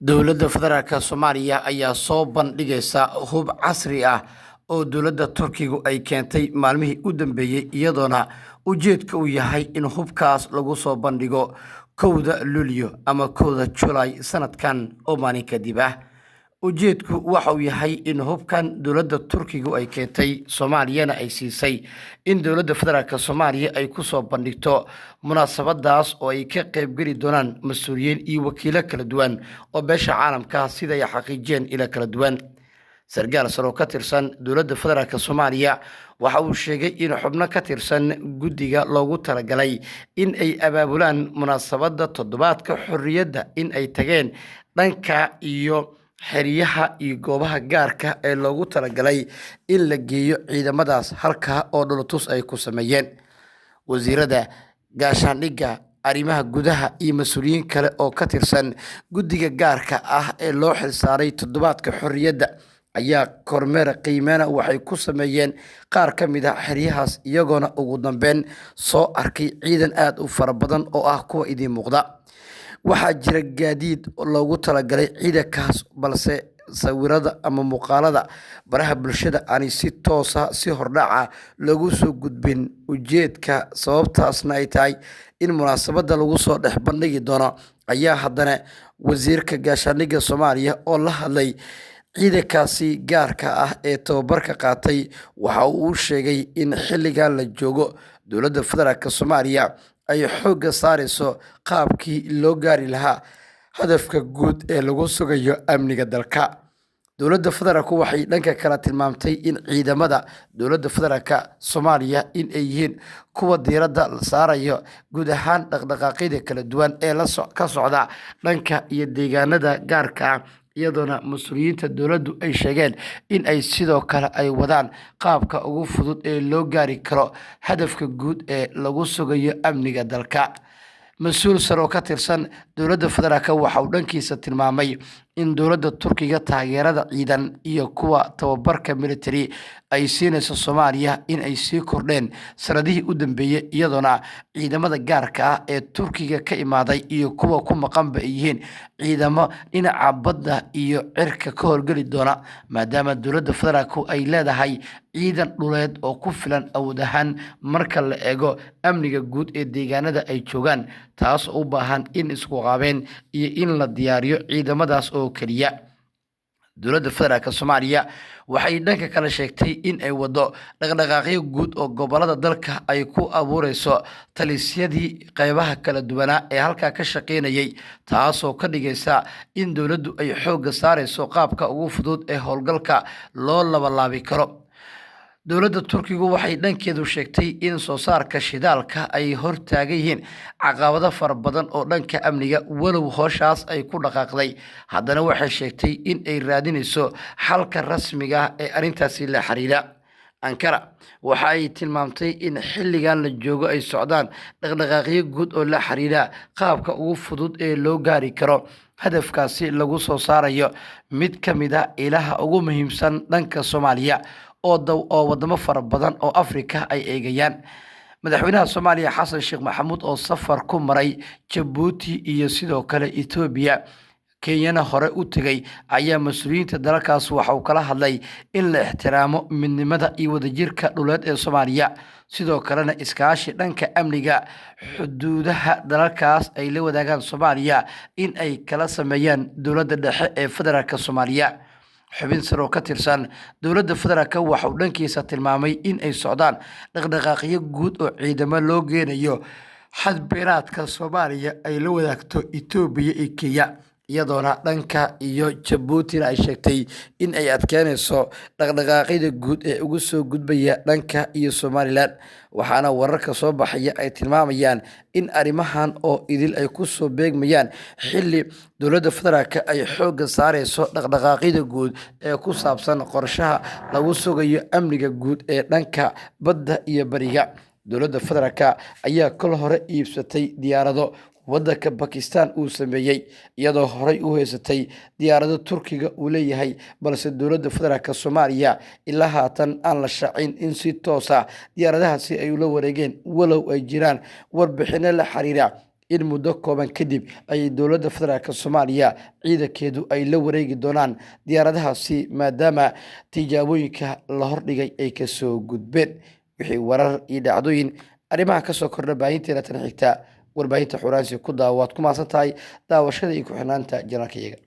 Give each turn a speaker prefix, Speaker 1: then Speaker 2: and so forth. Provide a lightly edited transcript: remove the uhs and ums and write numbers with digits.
Speaker 1: Dowladda Federaalka Soomaaliya ayaa soo bandhigaysa hub casri ah oo dowladda Turkigu ay keentay maalmihii u dambeeyay iyadoona ujeedka uu yahay in hubkaas lagu soo bandhigo 1 Luulyo ama 1 July sanadkan oo maalin kadib ah. Ujeedku waxa uu yahay in hubkan dowladda Turkigu ay keentay Soomaaliyana ay siisay in dowladda Federaalka Soomaaliya ay ku soo bandhigto munaasabadaas oo ay ka qayb geli doonaan mas'uuliyiin iyo wakiilo kala duwan oo beesha caalamka sida ay xaqiijiyeen ila kala duwan. Sargaal sare oo ka tirsan dowladda Federaalka Soomaaliya waxa uu sheegay in xubno ka tirsan guddiga loogu talagalay in ay abaabulaan munaasabadda toddobaadka xorriyadda in ay tageen dhanka iyo xeryaha iyo goobaha gaarka ee loogu talagalay in la geeyo ciidamadaas halka oo dhulatus ay ku sameeyeen. Wasiirada gaashaandhigga, arrimaha gudaha iyo mas'uuliyiin kale oo ka tirsan guddiga gaarka ah ee loo xilsaaray toddobaadka xorriyadda ayaa kormeer qiimeena waxay ku sameeyeen qaar ka mid ah xeryahaas iyagoona ugu dambeyn soo arkay ciidan aad u fara badan oo ah kuwa idiin muuqda. Waxaa jira gaadiid loogu talagalay ciidankaas balse sawirada ama muuqaalada baraha bulshada aan si toos ah si hordhac loogu soo gudbin. Ujeedka sababtaasna ay tahay in munaasabadda lagu soo dhex bandhigi doono ayaa haddana wasiirka gaashaandhigga Soomaaliya oo la hadlay ciidankaasi gaarka ah ee tababarka qaatay waxa uu sheegay in xilligan la joogo dowladda Federaalka Soomaaliya ay xoogga saarayso qaabkii loo gaari lahaa hadafka guud ee lagu sugayo amniga dalka. Dowladda Federaalku waxay dhanka kale tilmaamtay in ciidamada dowladda Federaalka Soomaaliya in ay yihiin kuwa diiradda la saarayo guud ahaan dhaqdhaqaaqyada kala duwan ee ka socda dhanka iyo deegaanada gaarka ah iyadoona mas'uuliyiinta dowladdu ay sheegeen in ay sidoo kale ay wadaan qaabka ugu fudud ee loo gaari karo hadafka guud ee lagu sugayo amniga dalka. Mas'uul sare oo ka tirsan dowladda Federaalka waxa uu dhankiisa tilmaamay in dowladda Turkiga taageerada ciidan iyo kuwa tababarka military ay siinayso Soomaaliya in ay sii kordheen sanadihii u dambeeyay iyadoona ciidamada gaarka ah ee Turkiga ka imaaday iyo kuwa ku maqanba ay yihiin ciidamo dhinaca badda iyo cirka ka howlgeli doona maadaama dowladda Federaalku ay leedahay ciidan dhuleed oo ku filan awood ahaan marka la eego amniga guud ee deegaanada ay joogaan, taas oo u baahan in isku qaabeen iyo in la diyaariyo ciidamadaas oo kaliya. Dowladda Federaalka Soomaaliya waxay dhanka kale sheegtay in ay wado dhaqdhaqaaqyo guud oo gobolada dalka ay ku abuureyso talisyadii qaybaha kala duwanaa ee halkaa ka shaqeynayay, taasoo ka dhigaysa in dowladdu ay xoogga saarayso qaabka ugu fudud ee howlgalka loo labalaabi karo. Dowladda Turkigu waxay dhankeedu sheegtay in soo saarka shidaalka ay hortaagan yihiin caqabado fara badan oo dhanka amniga walow howshaas ay ku dhaqaaqday haddana waxay sheegtay in ay raadinayso xalka rasmiga ah ee arrintaasi la xiriira. Ankara waxa ay tilmaamtay in xilligan la joogo ay socdaan dhaqdhaqaaqyo guud oo la xiriira qaabka ugu fudud ee loo gaari karo hadafkaasi lagu soo saarayo mid ka mid ah ilaha ugu muhiimsan dhanka Soomaaliya oo wadamo fara badan oo Afrika ay eegayaan. Madaxweynaha Soomaaliya Xasan Sheekh Maxamuud oo safar ku maray Djibouti iyo sidoo kale Ethiopia Kenyana hore u tagay ayaa mas'uuliyiinta dalkaas waxa uu kala hadlay in la ixtiraamo midnimada iyo wadajirka dhuleed ee Soomaaliya sidoo kalena iskaashi dhanka amniga xuduudaha dalkaas ay la wadaagaan Soomaaliya in ay kala sameeyaan dowladda dhexe ee Federaalka Soomaaliya. Xubin sare oo ka tirsan dowladda Federaalka waxa uu dhankiisa tilmaamay in ay socdaan dhaqdhaqaaqyo guud oo ciidamo loo geenayo xadbeenaadka Soomaaliya ay la wadaagto Itoobiya iyo Kenya iyadoona dhanka iyo Djibouti ay sheegtay in ay adkeynayso dhaqdhaqaaqyada guud ee ugu soo gudbaya dhanka iyo Somaliland. Waxaana wararka soo baxaya ay tilmaamayaan in arrimahan oo idil ay ku soo beegmayaan xilli dowladda Federaalka ay xoogga saarayso dhaqdhaqaaqyada guud ee ku saabsan qorshaha lagu sugayo amniga guud ee dhanka badda iyo bariga. Dowladda Federaalka ayaa kol hore iibsatay diyaarado waddanka Pakistan uu sameeyay iyadoo horey u haysatay diyaarado Turkiga uu leeyahay balse dowladda Federaalka Soomaaliya ilaa haatan aan la shaacin in si toos ah diyaaradahaasi ay ula wareegeen walow ay jiraan warbixino la xiriira in muddo kooban kadib ay dowladda federaalk Soomaaliya ciidankeedu ay la wareegi doonaan diyaaradahaasi maadaama tijaabooyinka la hordhigay ay ka soo gudbeen. wixii warar iyo dhacdooyin arrimaha ka soo kordha baahinteena tan xigta warbaahinta Xuraansi ku daawaad ku maasan tahay daawashada iyo ku xirnaanta janaalkayaga.